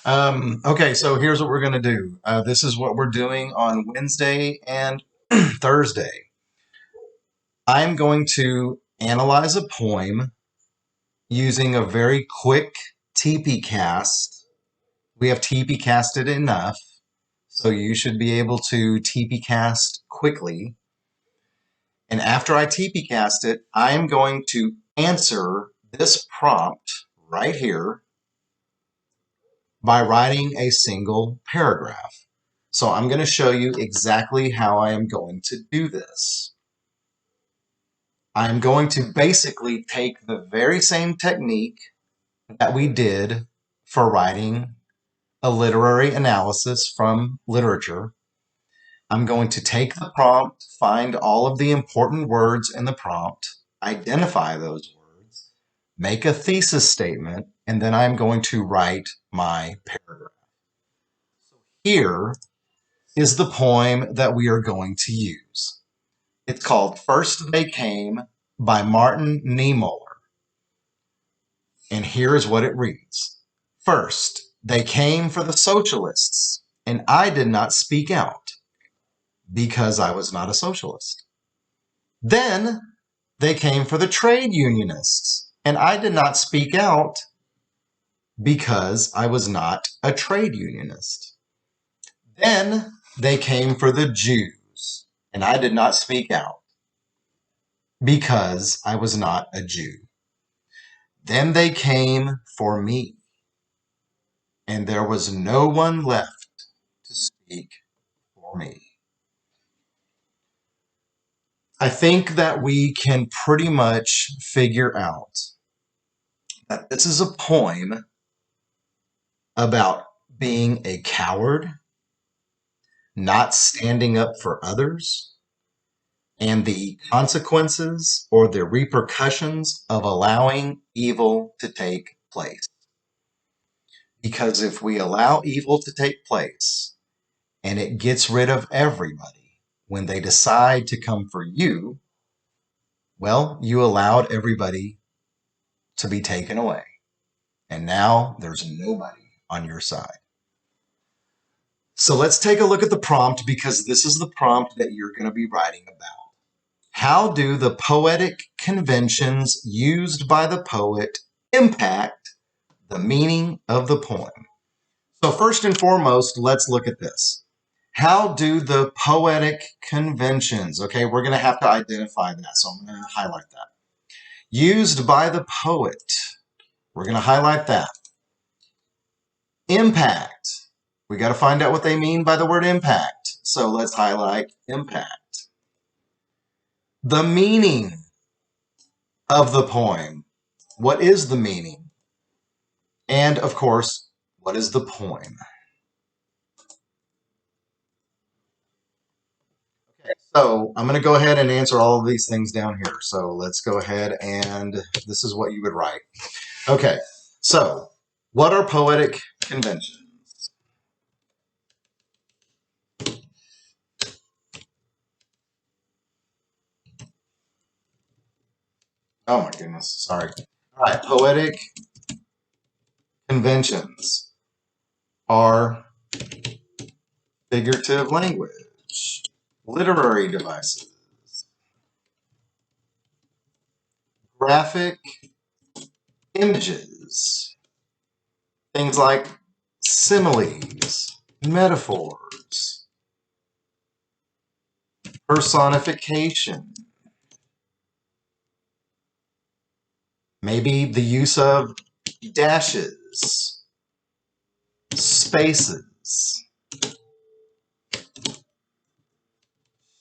Okay, so here's what we're going to do. This is what we're doing on Wednesday and Thursday. I'm going to analyze a poem using a very quick TP cast. We have TP casted enough, so you should be able to TP cast quickly. And after I TP cast it, I am going to answer this prompt right here by writing a single paragraph. So I'm going to show you exactly how I am going to do this. I'm going to basically take the very same technique that we did for writing a literary analysis from literature. I'm going to take the prompt, find all of the important words in the prompt, identify those words, make a thesis statement, and then I'm going to write my paragraph. Here is the poem that we are going to use. It's called First They Came by Martin Niemöller. And here is what it reads. First, they came for the socialists, and I did not speak out because I was not a socialist. Then they came for the trade unionists, and I did not speak out because I was not a trade unionist. Then they came for the Jews, and I did not speak out because I was not a Jew. Then they came for me, and there was no one left to speak for me. I think that we can pretty much figure out that this is a poem about being a coward, not standing up for others, and the consequences or the repercussions of allowing evil to take place. Because if we allow evil to take place and it gets rid of everybody when they decide to come for you, well, you allowed everybody to be taken away. And now there's nobody on your side. So let's take a look at the prompt because this is the prompt that you're going to be writing about. How do the poetic conventions used by the poet impact the meaning of the poem? So first and foremost, let's look at this. How do the poetic conventions, okay, we're going to have to identify that, so I'm going to highlight that. Used by the poet, we're going to highlight that. Impact, we got to find out what they mean by the word impact, so let's highlight impact. The meaning of the poem, what is the meaning? And of course, what is the poem? So I'm going to go ahead and answer all of these things down here. So let's go ahead and this is what you would write. Okay, so what are poetic conventions? Oh my goodness, sorry. All right, poetic conventions are figurative language, literary devices, graphic images, things like similes, metaphors, personification, maybe the use of dashes, spaces,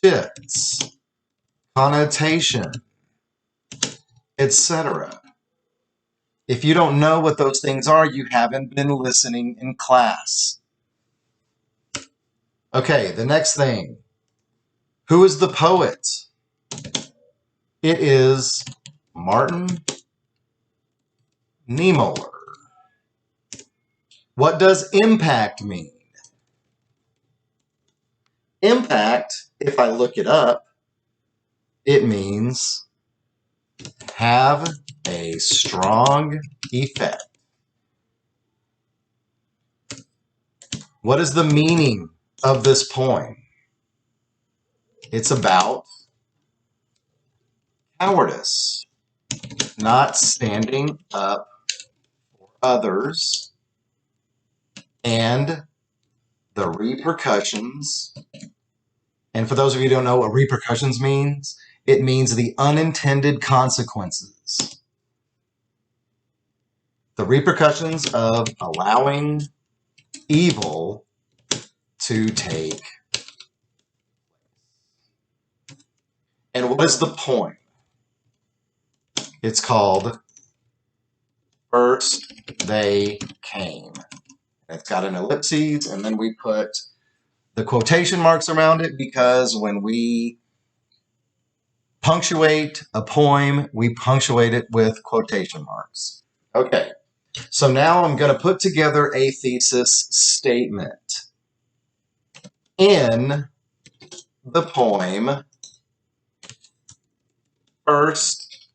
shifts, connotation, etc. If you don't know what those things are, you haven't been listening in class. Okay, the next thing. Who is the poet? It is Martin Niemöller. What does impact mean? Impact, if I look it up, it means have a strong effect. What is the meaning of this poem? It's about cowardice, not standing up for others, and the repercussions. And for those of you who don't know what repercussions means, it means the unintended consequences. The repercussions of allowing evil to take. And what is the poem? It's called First They Came. It's got an ellipses, and then we put the quotation marks around it because when we punctuate a poem, we punctuate it with quotation marks. Okay, so now I'm going to put together a thesis statement. In the poem, First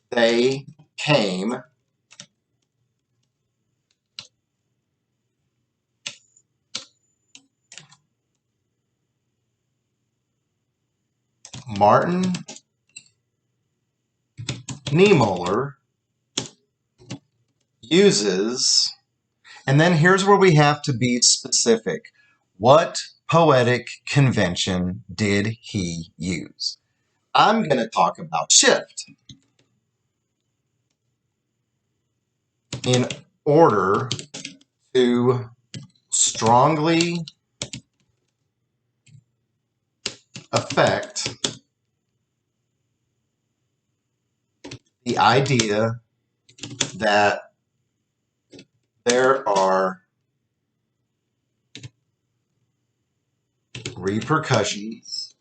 They Came, Martin Niemöller uses, and then here's where we have to be specific. What poetic convention did he use? I'm going to talk about shift in order to strongly affect the idea that there are repercussions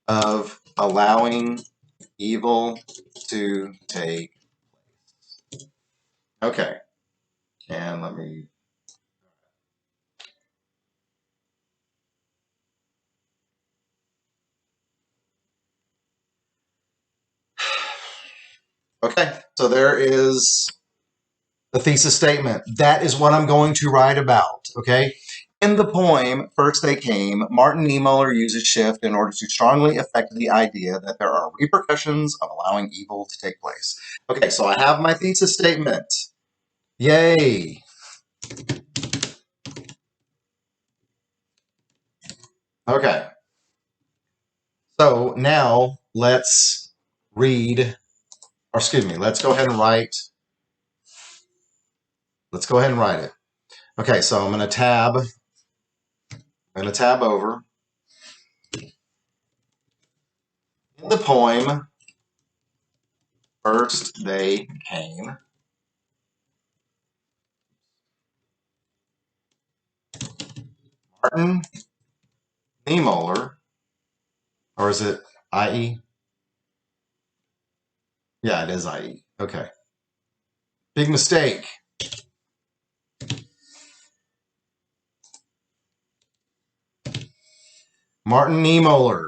of allowing evil to take place. Okay, and let me. Okay, so there is the thesis statement. That is what I'm going to write about, okay? In the poem, First They Came, Martin Niemöller uses shift in order to strongly affect the idea that there are repercussions of allowing evil to take place. Okay, so I have my thesis statement. Yay! Okay. So now let's read, or excuse me, let's go ahead and write. Let's go ahead and write it. Okay, so I'm going to tab over. In the poem, First They Came, Martin Niemöller, or is it IE? Yeah, it is IE. Okay. Big mistake. Martin Niemöller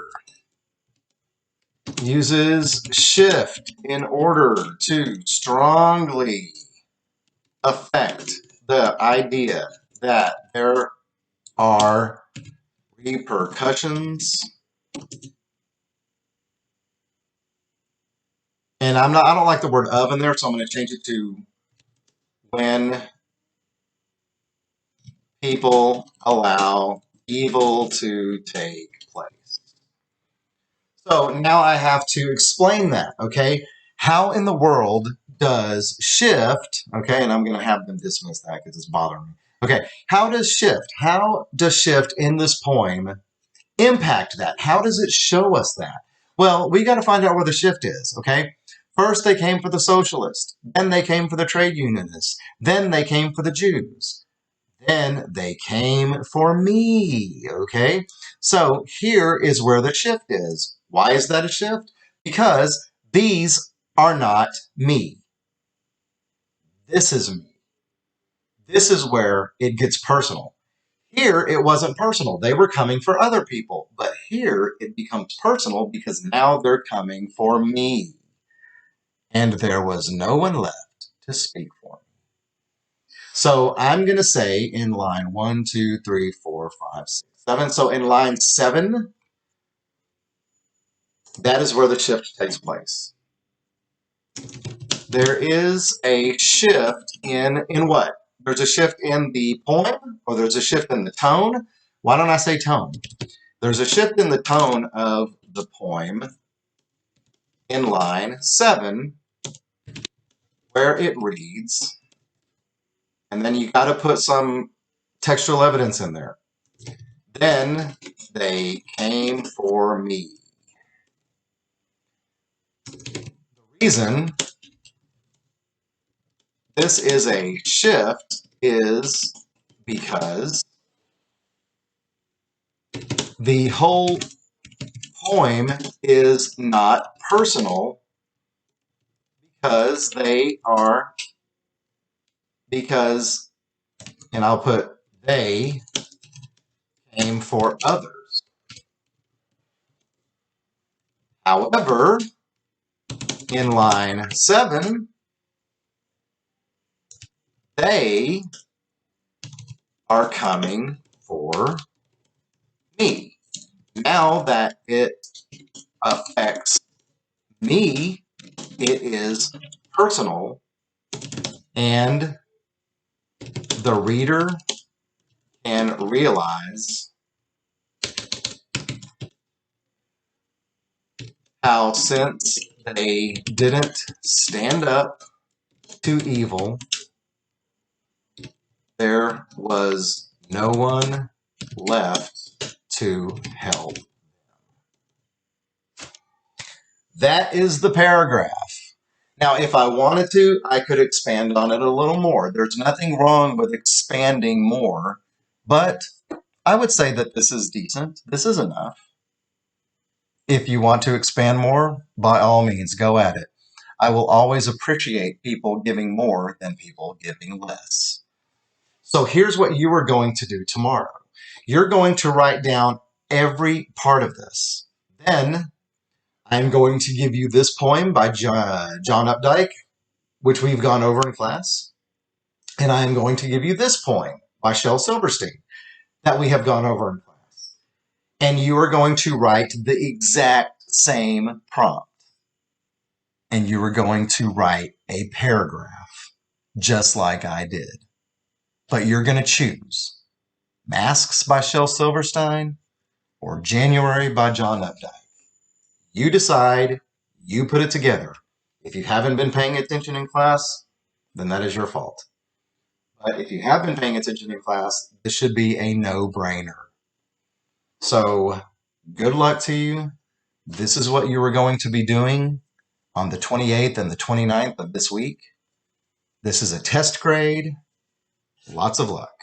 uses shift in order to strongly affect the idea that there are repercussions. And I don't like the word of in there, so I'm going to change it to when people allow evil to take place. So now I have to explain that, okay? How in the world does shift, okay, and I'm going to have them dismiss that because it's bothering me. Okay, how does shift in this poem impact that? How does it show us that? Well, we got to find out where the shift is, okay? First they came for the socialists, then they came for the trade unionists, then they came for the Jews. Then they came for me, okay? So here is where the shift is. Why is that a shift? Because these are not me. This is me. This is where it gets personal. Here, it wasn't personal. They were coming for other people. But here, it becomes personal because now they're coming for me. And there was no one left to speak for me. So I'm going to say in line 1, 2, 3, 4, 5, 6, 7. So in line 7, that is where the shift takes place. There is a shift in what? There's a shift in the poem, or there's a shift in the tone. Why don't I say tone? There's a shift in the tone of the poem in line 7, where it reads, and then you got to put some textual evidence in there. Then they came for me. The reason this is a shift is because the whole poem is not personal because, and I'll put they came for others. However, in line 7, they are coming for me. Now that it affects me, it is personal, and the reader can realize how, since they didn't stand up to evil, there was no one left to help. That is the paragraph. Now, if I wanted to, I could expand on it a little more. There's nothing wrong with expanding more, but I would say that this is decent. This is enough. If you want to expand more, by all means, go at it. I will always appreciate people giving more than people giving less. So here's what you are going to do tomorrow. You're going to write down every part of this. Then I'm going to give you this poem by John Updike, which we've gone over in class. And I am going to give you this poem by Shel Silverstein that we have gone over in class. And you are going to write the exact same prompt. And you are going to write a paragraph, just like I did. But you're going to choose Masks by Shel Silverstein or January by John Updike. You decide, you put it together. If you haven't been paying attention in class, then that is your fault. But if you have been paying attention in class, this should be a no-brainer. So good luck to you. This is what you are going to be doing on the 28th and the 29th of this week. This is a test grade. Lots of luck.